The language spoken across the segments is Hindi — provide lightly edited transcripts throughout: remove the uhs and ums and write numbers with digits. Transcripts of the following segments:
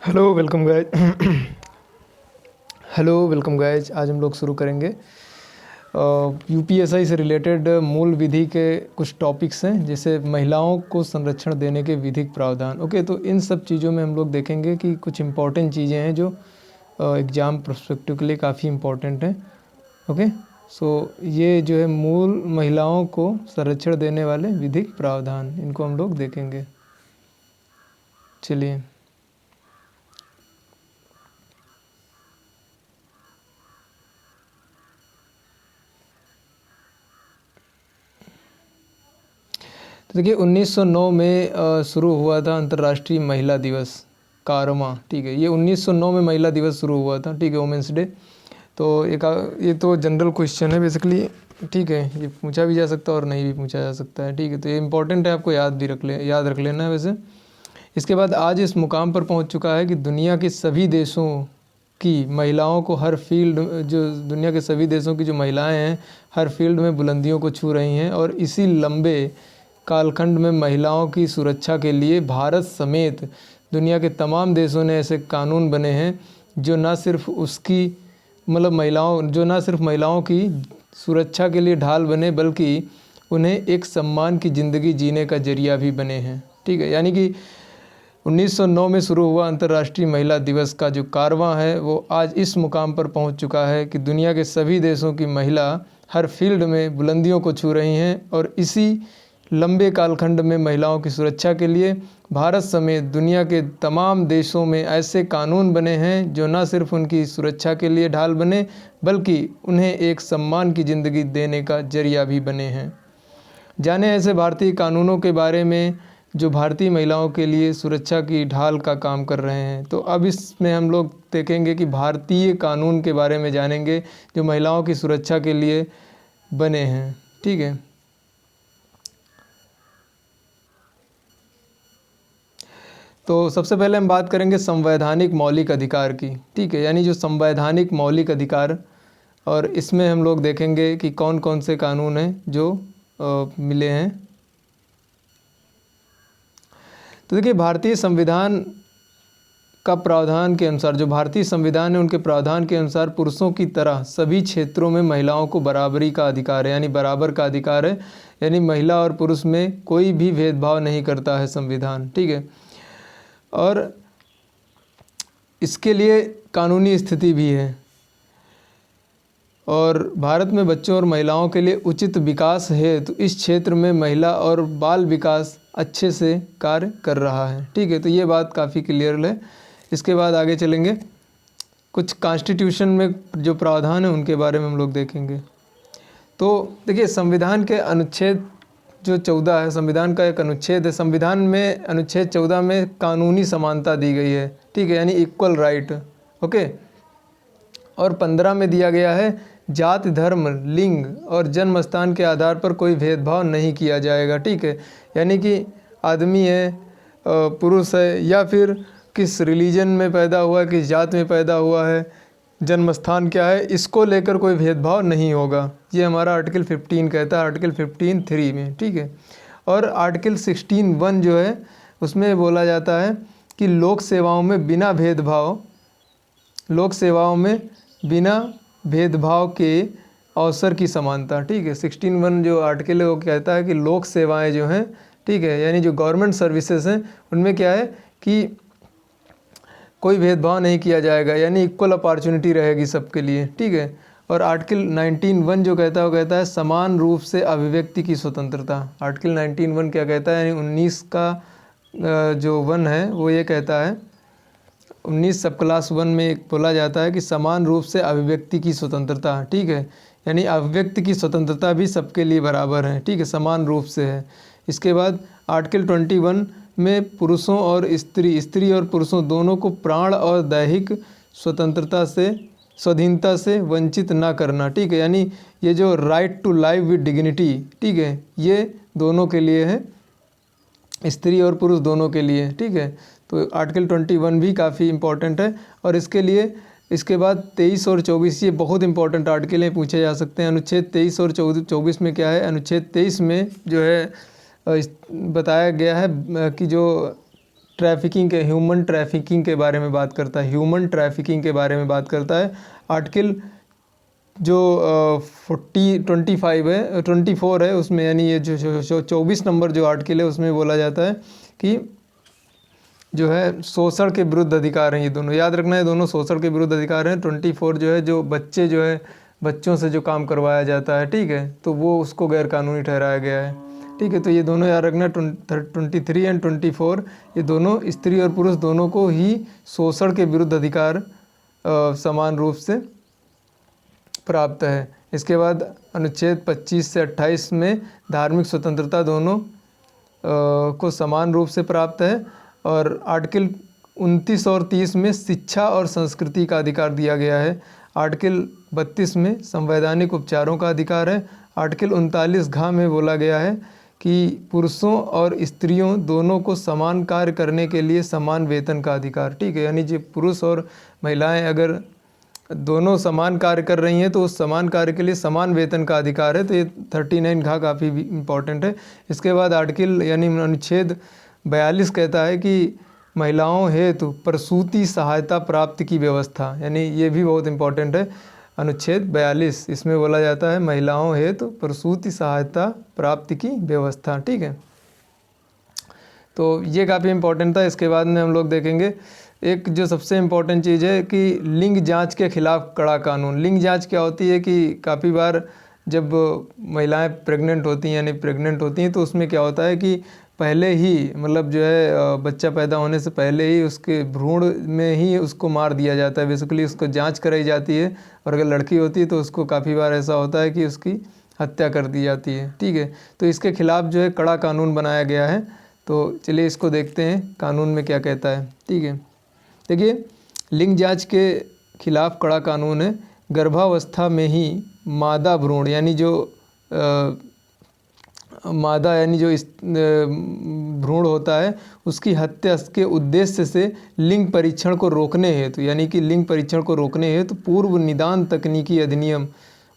Hello welcome guys. Hello welcome guys. आज हम लोग शुरू करेंगे यूपीएसआई से रिलेटेड मूल विधि के कुछ टॉपिक्स हैं, जैसे महिलाओं को संरक्षण देने के विधिक प्रावधान। ओके, तो इन सब चीज़ों में हम लोग देखेंगे कि कुछ इम्पॉर्टेंट चीज़ें हैं जो एग्ज़ाम पर्सपेक्टिव के लिए काफ़ी इम्पॉर्टेंट हैं। ओके, सो ये जो है मूल महिलाओं को संरक्षण देने वाले विधिक प्रावधान, इनको हम लोग देखेंगे। चलिए, तो देखिए 1909 में शुरू हुआ था अंतर्राष्ट्रीय महिला दिवस, कारवां। ठीक है, ये 1909 में महिला दिवस शुरू हुआ था। ठीक है, वुमेंस डे। तो ये तो जनरल क्वेश्चन है बेसिकली। ठीक है, ये पूछा भी जा सकता है और नहीं भी पूछा जा सकता है। ठीक है, तो ये इंपॉर्टेंट है, आपको याद रख लेना है वैसे। इसके बाद आज इस मुकाम पर पहुंच चुका है कि दुनिया के सभी देशों की महिलाओं को हर फील्ड, जो दुनिया के सभी देशों की जो महिलाएं हैं हर फील्ड में बुलंदियों को छू रही हैं। और इसी लंबे कालखंड में महिलाओं की सुरक्षा के लिए भारत समेत दुनिया के तमाम देशों ने ऐसे कानून बने हैं जो न सिर्फ महिलाओं की सुरक्षा के लिए ढाल बने, बल्कि उन्हें एक सम्मान की ज़िंदगी जीने का जरिया भी बने हैं। ठीक है, यानी कि 1909 में शुरू हुआ अंतर्राष्ट्रीय महिला दिवस का जो कारवां है वो आज इस मुकाम पर पहुंच चुका है कि दुनिया के सभी देशों की महिला हर फील्ड में बुलंदियों को छू रही हैं। और इसी लंबे कालखंड में महिलाओं की सुरक्षा के लिए भारत समेत दुनिया के तमाम देशों में ऐसे कानून बने हैं जो न सिर्फ उनकी सुरक्षा के लिए ढाल बने, बल्कि उन्हें एक सम्मान की ज़िंदगी देने का जरिया भी बने हैं। जाने ऐसे भारतीय कानूनों के बारे में जो भारतीय महिलाओं के लिए सुरक्षा की ढाल का काम कर रहे हैं। तो अब इसमें हम लोग देखेंगे कि भारतीय कानून के बारे में जानेंगे जो महिलाओं की सुरक्षा के लिए बने हैं। ठीक है, तो सबसे पहले हम बात करेंगे संवैधानिक मौलिक अधिकार की। ठीक है, यानी जो संवैधानिक मौलिक अधिकार, और इसमें हम लोग देखेंगे कि कौन कौन से कानून हैं जो मिले हैं। तो देखिए, भारतीय संविधान का प्रावधान के अनुसार, जो भारतीय संविधान है उनके प्रावधान के अनुसार पुरुषों की तरह सभी क्षेत्रों में महिलाओं को बराबरी का अधिकार है, यानी बराबर का अधिकार है। यानी महिला और पुरुष में कोई भी भेदभाव नहीं करता है संविधान। ठीक है, और इसके लिए कानूनी स्थिति भी है। और भारत में बच्चों और महिलाओं के लिए उचित विकास है, तो इस क्षेत्र में महिला और बाल विकास अच्छे से कार्य कर रहा है। ठीक है, तो ये बात काफ़ी क्लियर है। इसके बाद आगे चलेंगे, कुछ कॉन्स्टिट्यूशन में जो प्रावधान है उनके बारे में हम लोग देखेंगे। तो देखिए, संविधान के अनुच्छेद जो 14 है, संविधान का एक अनुच्छेद है। संविधान में अनुच्छेद 14 में कानूनी समानता दी गई है। ठीक है, यानी इक्वल राइट। ओके, और 15 में दिया गया है जाति, धर्म, लिंग और जन्म स्थान के आधार पर कोई भेदभाव नहीं किया जाएगा। ठीक है, यानी कि आदमी है, पुरुष है, या फिर किस रिलीजन में पैदा हुआ है, किस जात में पैदा हुआ है, जन्म स्थान क्या है, इसको लेकर कोई भेदभाव नहीं होगा। ये हमारा आर्टिकल 15 कहता है, आर्टिकल 15(3) में। ठीक है, और आर्टिकल 16(1) जो है उसमें बोला जाता है कि लोक सेवाओं में बिना भेदभाव के अवसर की समानता। ठीक है, 16(1) जो आर्टिकल है वो कहता है कि लोक सेवाएं जो हैं, ठीक है, यानी जो गवर्नमेंट सर्विसेज हैं उनमें क्या है कि कोई भेदभाव नहीं किया जाएगा, यानी इक्वल अपॉर्चुनिटी रहेगी सबके लिए। ठीक है, और आर्टिकल 19(1) जो कहता है वो कहता है समान रूप से अभिव्यक्ति की स्वतंत्रता। आर्टिकल 19(1) क्या कहता है, यानी 19 का जो 1 है वो ये कहता है, 19 सब क्लास 1 में एक बोला जाता है कि समान रूप से अभिव्यक्ति की स्वतंत्रता। ठीक है, यानी अभिव्यक्ति की स्वतंत्रता भी सबके लिए बराबर है। ठीक है, समान रूप से है। इसके बाद आर्टिकल 21 में पुरुषों और स्त्री और पुरुषों दोनों को प्राण और दैहिक स्वतंत्रता से, स्वाधीनता से वंचित ना करना। ठीक है, यानी ये जो right to live with dignity, ठीक है, ये दोनों के लिए है, स्त्री और पुरुष दोनों के लिए। ठीक है, तो आर्टिकल 21 भी काफ़ी इम्पोर्टेंट है। और इसके बाद 23 और 24, ये बहुत इंपॉर्टेंट आर्टिकल हैं, पूछे जा सकते हैं। अनुच्छेद 23 और 24 में क्या है, अनुच्छेद 23 में जो है बताया गया है कि जो ट्रैफिकिंग के ह्यूमन ट्रैफिकिंग के बारे में बात करता है, ह्यूमन ट्रैफिकिंग के बारे में बात करता है। आर्टिकल जो 25 है 24 है उसमें, यानी ये जो 24 नंबर जो आर्टिकल है उसमें बोला जाता है कि जो है शोषण के विरुद्ध अधिकार हैं। ये दोनों याद रखना है, दोनों शोषण के विरुद्ध अधिकार हैं। 24 जो है जो बच्चे जो है बच्चों से जो काम करवाया जाता है, ठीक है, तो वो उसको गैर कानूनी ठहराया गया है, ठीक है। तो ये दोनों याद रखना, 23 एंड 24 ये दोनों स्त्री और पुरुष दोनों को ही शोषण के विरुद्ध अधिकार समान रूप से प्राप्त है। इसके बाद अनुच्छेद 25 से 28 में धार्मिक स्वतंत्रता दोनों को समान रूप से प्राप्त है। और आर्टिकल 29 और 30 में शिक्षा और संस्कृति का अधिकार दिया गया है। आर्टिकल 32 में संवैधानिक उपचारों का अधिकार है। आर्टिकल 39 घ में बोला गया है कि पुरुषों और स्त्रियों दोनों को समान कार्य करने के लिए समान वेतन का अधिकार, ठीक है। यानी जो पुरुष और महिलाएं अगर दोनों समान कार्य कर रही हैं तो उस समान कार्य के लिए समान वेतन का अधिकार है। तो ये 39 घ काफ़ी इम्पॉर्टेंट है। इसके बाद आर्टिकल यानी अनुच्छेद 42 कहता है कि महिलाओं हेतु प्रसूति सहायता प्राप्ति की व्यवस्था, यानी ये भी बहुत इम्पॉर्टेंट है। अनुच्छेद 42 इसमें बोला जाता है महिलाओं हेतु प्रसूति सहायता प्राप्ति की व्यवस्था, ठीक है। तो ये काफ़ी इम्पोर्टेंट था। इसके बाद में हम लोग देखेंगे एक जो सबसे इम्पोर्टेंट चीज़ है कि लिंग जांच के खिलाफ कड़ा कानून। लिंग जांच क्या होती है कि काफ़ी बार जब महिलाएं प्रेग्नेंट होती हैं यानी प्रेग्नेंट होती हैं तो उसमें क्या होता है कि पहले ही मतलब जो है बच्चा पैदा होने से पहले ही उसके भ्रूण में ही उसको मार दिया जाता है। बेसिकली उसको जांच कराई जाती है और अगर लड़की होती है तो उसको काफ़ी बार ऐसा होता है कि उसकी हत्या कर दी जाती है, ठीक है। तो इसके खिलाफ जो है कड़ा कानून बनाया गया है। तो चलिए इसको देखते हैं कानून में क्या कहता है, ठीक है। देखिए लिंग जांच के खिलाफ कड़ा कानून है। गर्भावस्था में ही मादा भ्रूण यानी जो मादा यानी जो इस भ्रूण होता है उसकी हत्या के उद्देश्य से लिंग परीक्षण को रोकने हेतु यानी कि लिंग परीक्षण को रोकने हेतु पूर्व निदान तकनीकी अधिनियम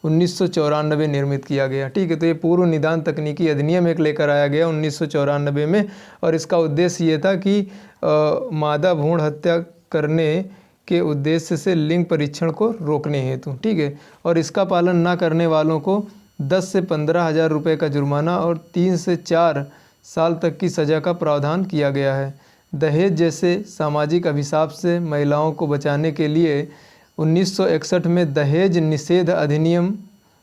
1994 निर्मित किया गया, ठीक है। तो ये पूर्व निदान तकनीकी अधिनियम एक लेकर आया गया 1994 में और इसका उद्देश्य ये था कि मादा भ्रूण हत्या करने के उद्देश्य से लिंग परीक्षण को रोकने हेतु, ठीक है। और इसका पालन ना करने वालों को 10 से 15 हज़ार रुपये का जुर्माना और 3 से 4 साल तक की सज़ा का प्रावधान किया गया है। दहेज जैसे सामाजिक अभिशाप से महिलाओं को बचाने के लिए 1961 में दहेज निषेध अधिनियम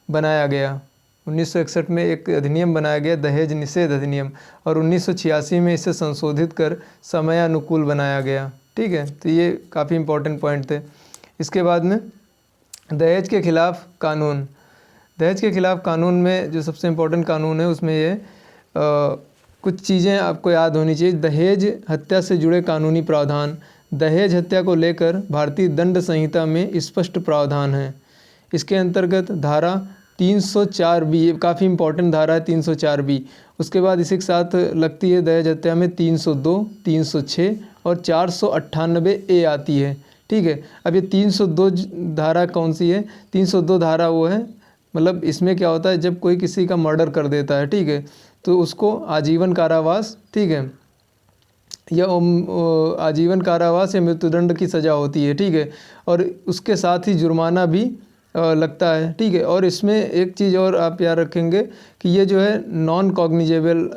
बनाया गया। 1961 में एक अधिनियम बनाया गया दहेज निषेध अधिनियम और 1986 में इसे संशोधित कर समयानुकूल बनाया गया, ठीक है। तो ये काफ़ी इम्पोर्टेंट पॉइंट थे। इसके बाद में दहेज के खिलाफ कानून। दहेज के खिलाफ कानून में जो सबसे इम्पोर्टेंट कानून है उसमें ये कुछ चीज़ें आपको याद होनी चाहिए। दहेज हत्या से जुड़े कानूनी प्रावधान। दहेज हत्या को लेकर भारतीय दंड संहिता में स्पष्ट प्रावधान है। इसके अंतर्गत धारा 304B, ये काफ़ी इम्पोर्टेंट धारा है 304B। उसके बाद इसी के साथ लगती है दहेज हत्या में 302, 306 और 498A आती है, ठीक है। अब ये 302 धारा कौन सी है? 302 धारा वो है मतलब इसमें क्या होता है जब कोई किसी का मर्डर कर देता है, ठीक है, तो उसको आजीवन कारावास, ठीक है, या आजीवन कारावास या मृत्युदंड की सज़ा होती है, ठीक है। और उसके साथ ही जुर्माना भी लगता है, ठीक है। और इसमें एक चीज़ और आप याद रखेंगे कि ये जो है नॉन कॉग्निजेबल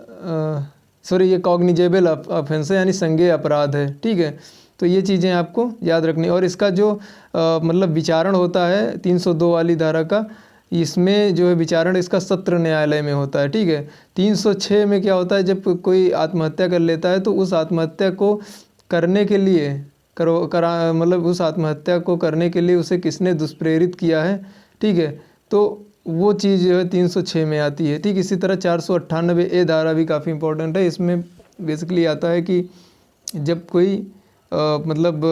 ये कॉग्निजेबल ऑफेंस है यानी संज्ञेय अपराध है, ठीक है। तो ये चीज़ें आपको याद रखनी। और इसका जो मतलब विचारण होता है 302 वाली धारा का, इसमें जो है विचारण इसका सत्र न्यायालय में होता है, ठीक है। 306 में क्या होता है जब कोई आत्महत्या कर लेता है तो उस आत्महत्या को करने के लिए मतलब उस आत्महत्या को करने के लिए उसे किसने दुष्प्रेरित किया है, ठीक है, तो वो चीज़ जो है 306 में आती है, ठीक। इसी तरह 498A धारा भी काफ़ी इंपॉर्टेंट है। इसमें बेसिकली आता है कि जब कोई मतलब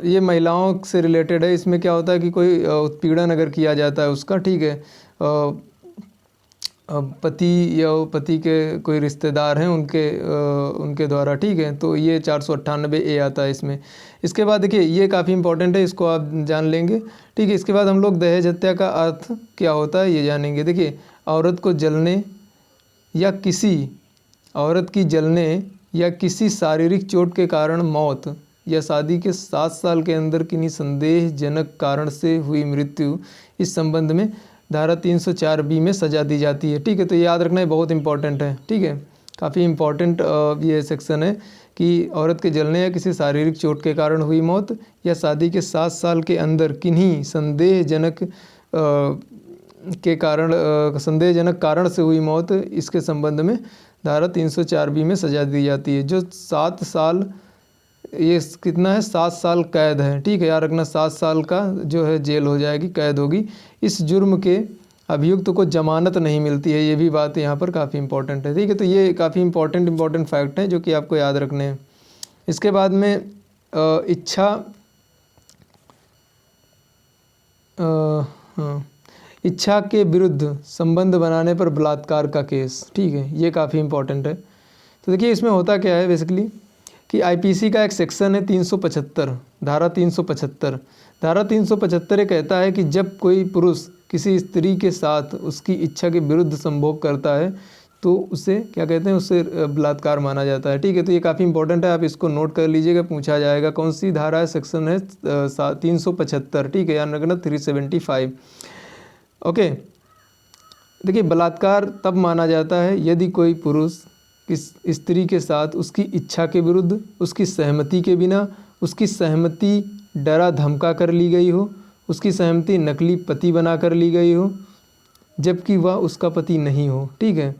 ये महिलाओं से रिलेटेड है। इसमें क्या होता है कि कोई उत्पीड़न अगर किया जाता है उसका, ठीक है, पति या पति के कोई रिश्तेदार हैं उनके द्वारा, ठीक है, तो ये 498A आता है इसमें। इसके बाद देखिए ये काफ़ी इंपॉर्टेंट है, इसको आप जान लेंगे, ठीक है। इसके बाद हम लोग दहेज हत्या का अर्थ क्या होता है ये जानेंगे। देखिए औरत को जलने या किसी औरत की जलने या किसी शारीरिक चोट के कारण मौत या शादी के 7 साल के अंदर किन्हीं संदेहजनक कारण से हुई मृत्यु, इस संबंध में धारा 304B में सजा दी जाती है। ठीक है, तो याद रखना, ये बहुत इंपॉर्टेंट है। ठीक है, काफ़ी इम्पॉर्टेंट ये सेक्शन है कि औरत के जलने या किसी शारीरिक चोट के कारण हुई मौत या शादी के 7 साल के अंदर किन्हीं संदेहजनक कारण से हुई मौत, इसके संबंध में धारा 304B में सजा दी जाती है। जो 7 साल, ये कितना है, 7 साल कैद है। ठीक है, याद रखना, 7 साल का जो है जेल हो जाएगी, कैद होगी। इस जुर्म के अभियुक्त को जमानत नहीं मिलती है, ये भी बात यहाँ पर काफ़ी इंपॉर्टेंट है। ठीक है, तो ये काफ़ी इंपॉर्टेंट फैक्ट हैं जो कि आपको याद रखने हैं। इसके बाद में इच्छा के विरुद्ध संबंध बनाने पर बलात्कार का केस। ठीक है, ये काफ़ी इंपॉर्टेंट है। तो देखिए इसमें होता क्या है बेसिकली कि आईपीसी का एक सेक्शन है 375, धारा 375। धारा 375 ये कहता है कि जब कोई पुरुष किसी स्त्री के साथ उसकी इच्छा के विरुद्ध संभोग करता है तो उसे क्या कहते हैं, उसे बलात्कार माना जाता है। ठीक है, तो ये काफ़ी इंपॉर्टेंट है, आप इसको नोट कर लीजिएगा, पूछा जाएगा। कौन सी धारा है, सेक्शन है 375। ठीक है, याद रखना 375। ओके, देखिए बलात्कार तब माना जाता है यदि कोई पुरुष किस स्त्री के साथ उसकी इच्छा के विरुद्ध, उसकी सहमति के बिना, उसकी सहमति डरा धमका कर ली गई हो, उसकी सहमति नकली पति बना कर ली गई हो जबकि वह उसका पति नहीं हो। ठीक है,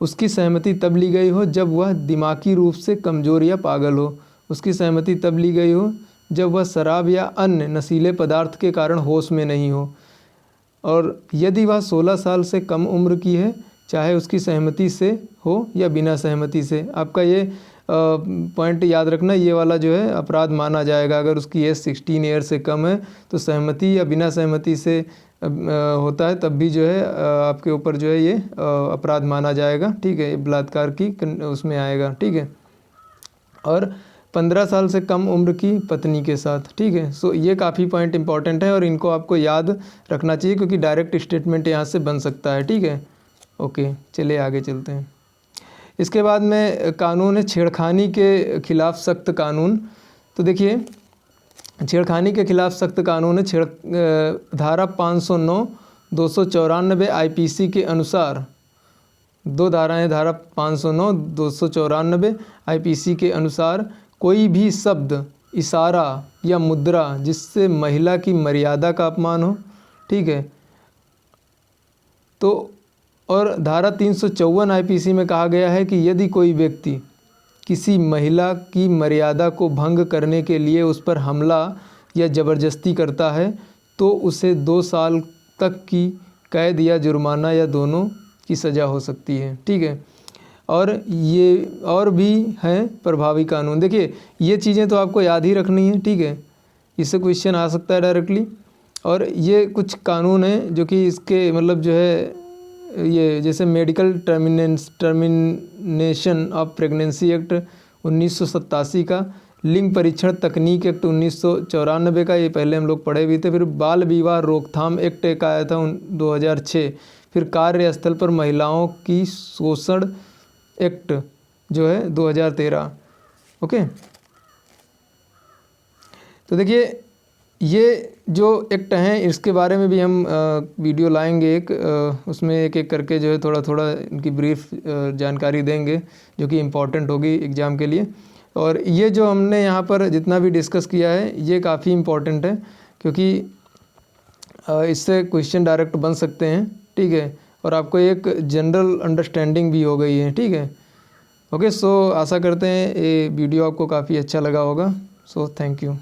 उसकी सहमति तब ली गई हो जब वह दिमागी रूप से कमज़ोर या पागल हो, उसकी सहमति तब ली गई हो जब वह शराब या अन्य नशीले पदार्थ के कारण होश में नहीं हो, और यदि वह 16 साल से कम उम्र की है, चाहे उसकी सहमति से हो या बिना सहमति से। आपका ये पॉइंट याद रखना, ये वाला जो है अपराध माना जाएगा। अगर उसकी एज 16 ईयर से कम है तो सहमति या बिना सहमति से होता है तब भी जो है आपके ऊपर जो है ये अपराध माना जाएगा। ठीक है, बलात्कार की उसमें आएगा। ठीक है, और 15 साल से कम उम्र की पत्नी के साथ। ठीक है, सो ये काफ़ी पॉइंट इंपॉर्टेंट है और इनको आपको याद रखना चाहिए क्योंकि डायरेक्ट स्टेटमेंट यहाँ से बन सकता है। ठीक है, ओके, चलिए आगे चलते हैं। इसके बाद में कानून है छेड़खानी के खिलाफ़ सख्त कानून। तो देखिए छेड़खानी के खिलाफ़ सख्त कानून है धारा 509 294 आईपीसी के अनुसार। दो धाराएं, धारा 509 294 आईपीसी के अनुसार कोई भी शब्द, इशारा या मुद्रा जिससे महिला की मर्यादा का अपमान हो। ठीक है, तो और धारा 354 आईपीसी में कहा गया है कि यदि कोई व्यक्ति किसी महिला की मर्यादा को भंग करने के लिए उस पर हमला या ज़बरदस्ती करता है तो उसे 2 साल तक की कैद या जुर्माना या दोनों की सज़ा हो सकती है। ठीक है, और ये और भी हैं प्रभावी कानून। देखिए ये चीज़ें तो आपको याद ही रखनी है। ठीक है, इससे क्वेश्चन आ सकता है डायरेक्टली। और ये कुछ कानून हैं जो कि इसके मतलब जो है ये जैसे medical termination of pregnancy act 1987 का, लिंग परीक्षण तकनीक एक्ट 1994 का, ये पहले हम लोग पढ़े भी थे। फिर बाल विवाह रोकथाम एक्ट एक आया था 2006। फिर कार्यस्थल पर महिलाओं की शोषण एक्ट जो है 2013। ओके, तो देखिए ये जो एक्ट हैं इसके बारे में भी हम वीडियो लाएंगे एक, उसमें एक एक करके जो है थोड़ा थोड़ा इनकी ब्रीफ जानकारी देंगे जो कि इम्पोर्टेंट होगी एग्ज़ाम के लिए। और ये जो हमने यहाँ पर जितना भी डिस्कस किया है ये काफ़ी इम्पोर्टेंट है क्योंकि इससे क्वेश्चन डायरेक्ट बन सकते हैं। ठीक है, और आपको एक जनरल अंडरस्टैंडिंग भी हो गई है। ठीक है, ओके, सो आशा करते हैं ये वीडियो आपको काफ़ी अच्छा लगा होगा। So thank you.